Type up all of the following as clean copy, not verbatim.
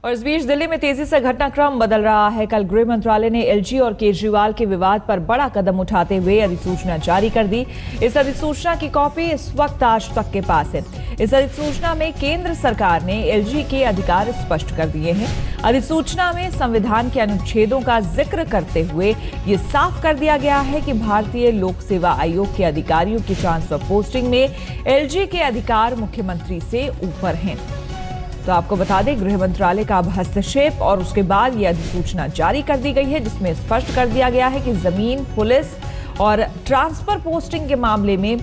और इस बीच दिल्ली में तेजी से घटनाक्रम बदल रहा है। कल गृह मंत्रालय ने एलजी और केजरीवाल के विवाद पर बड़ा कदम उठाते हुए अधिसूचना जारी कर दी। इस अधिसूचना की कॉपी इस वक्त आज तक के पास है। इस अधिसूचना में केंद्र सरकार ने एलजी के अधिकार स्पष्ट कर दिए हैं। अधिसूचना में संविधान के अनुच्छेदों का जिक्र करते हुए ये साफ कर दिया गया है कि भारतीय लोक सेवा आयोग के अधिकारियों की ट्रांसफर पोस्टिंग में एलजी के अधिकार मुख्यमंत्री से ऊपर हैं। तो आपको बता दें, गृह मंत्रालय का अब हस्तक्षेप और उसके बाद यह अधिसूचना जारी कर दी गई है, जिसमें स्पष्ट कर दिया गया है कि जमीन, पुलिस और ट्रांसफर पोस्टिंग के मामले में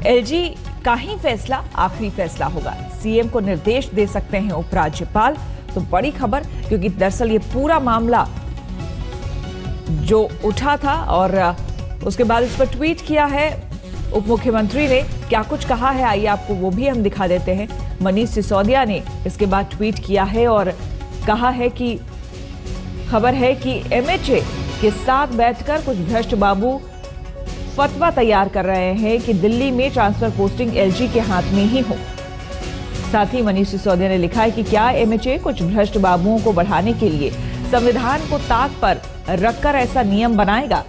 एलजी का ही फैसला आखिरी फैसला होगा। सीएम को निर्देश दे सकते हैं उपराज्यपाल। तो बड़ी खबर, क्योंकि दरअसल ये पूरा मामला जो उठा था और उसके बाद इस पर ट्वीट किया है उप मुख्यमंत्री ने। क्या कुछ कहा है, आइए आपको वो भी हम दिखा देते हैं। मनीष सिसोदिया ने इसके बाद ट्वीट किया है और कहा है कि खबर है कि एमएचए के साथ बैठकर कुछ भ्रष्ट बाबू फतवा तैयार कर रहे हैं कि दिल्ली में ट्रांसफर पोस्टिंग एलजी के हाथ में ही हो। साथ ही मनीष सिसोदिया ने लिखा है कि क्या एमएचए कुछ भ्रष्ट बाबुओं को बढ़ाने के लिए संविधान को ताक पर रखकर ऐसा नियम बनाएगा।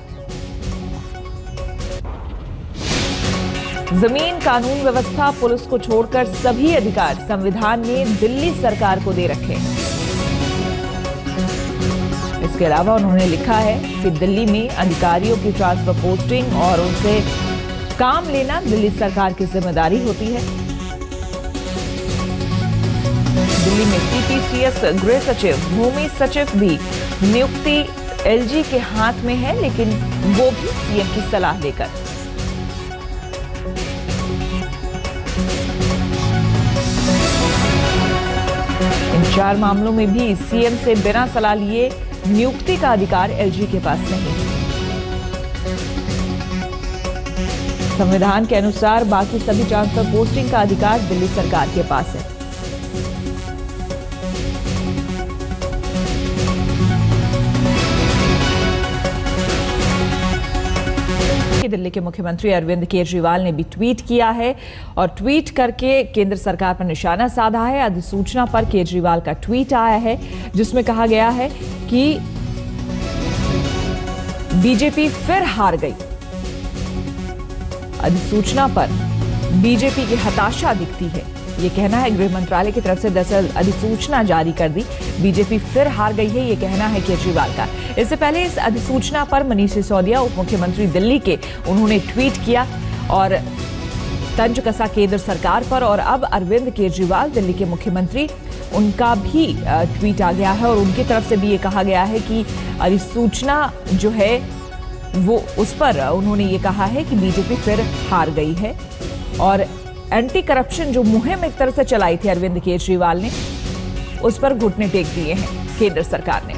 जमीन, कानून व्यवस्था, पुलिस को छोड़कर सभी अधिकार संविधान ने दिल्ली सरकार को दे रखे हैं। इसके अलावा उन्होंने लिखा है कि दिल्ली में अधिकारियों की ट्रांसफर पोस्टिंग और उनसे काम लेना दिल्ली सरकार की जिम्मेदारी होती है। दिल्ली में सीपीसीएस, गृह सचिव, भूमि सचिव भी नियुक्ति एलजी के हाथ में है, लेकिन वो भी सीएम की सलाह लेकर। इन 4 मामलों में भी सीएम से बिना सलाह लिए नियुक्ति का अधिकार एलजी के पास नहीं है। संविधान के अनुसार बाकी सभी ट्रांसफर पोस्टिंग का अधिकार दिल्ली सरकार के पास है। दिल्ली के मुख्यमंत्री अरविंद केजरीवाल ने भी ट्वीट किया है और ट्वीट करके केंद्र सरकार पर निशाना साधा है। अधिसूचना पर केजरीवाल का ट्वीट आया है, जिसमें कहा गया है कि बीजेपी फिर हार गई। अधिसूचना पर बीजेपी की हताशा दिखती है, ये कहना है गृह मंत्रालय की तरफ से। दरअसल अधिसूचना जारी कर दी, बीजेपी फिर हार गई है, ये कहना है केजरीवाल का। इससे पहले इस अधिसूचना पर मनीष सिसोदिया, उप मुख्यमंत्री दिल्ली के, उन्होंने ट्वीट किया और तंज कसा केंद्र सरकार पर। और अब अरविंद केजरीवाल, दिल्ली के मुख्यमंत्री, उनका भी ट्वीट आ गया है और उनकी तरफ से भी ये कहा गया है कि अधिसूचना जो है वो उस पर उन्होंने ये कहा है कि बीजेपी फिर हार गई है। और एंटी करप्शन जो मुहिम एक तरह से चलाई थी अरविंद केजरीवाल ने, उस पर घुटने टेक दिए हैं केंद्र सरकार ने।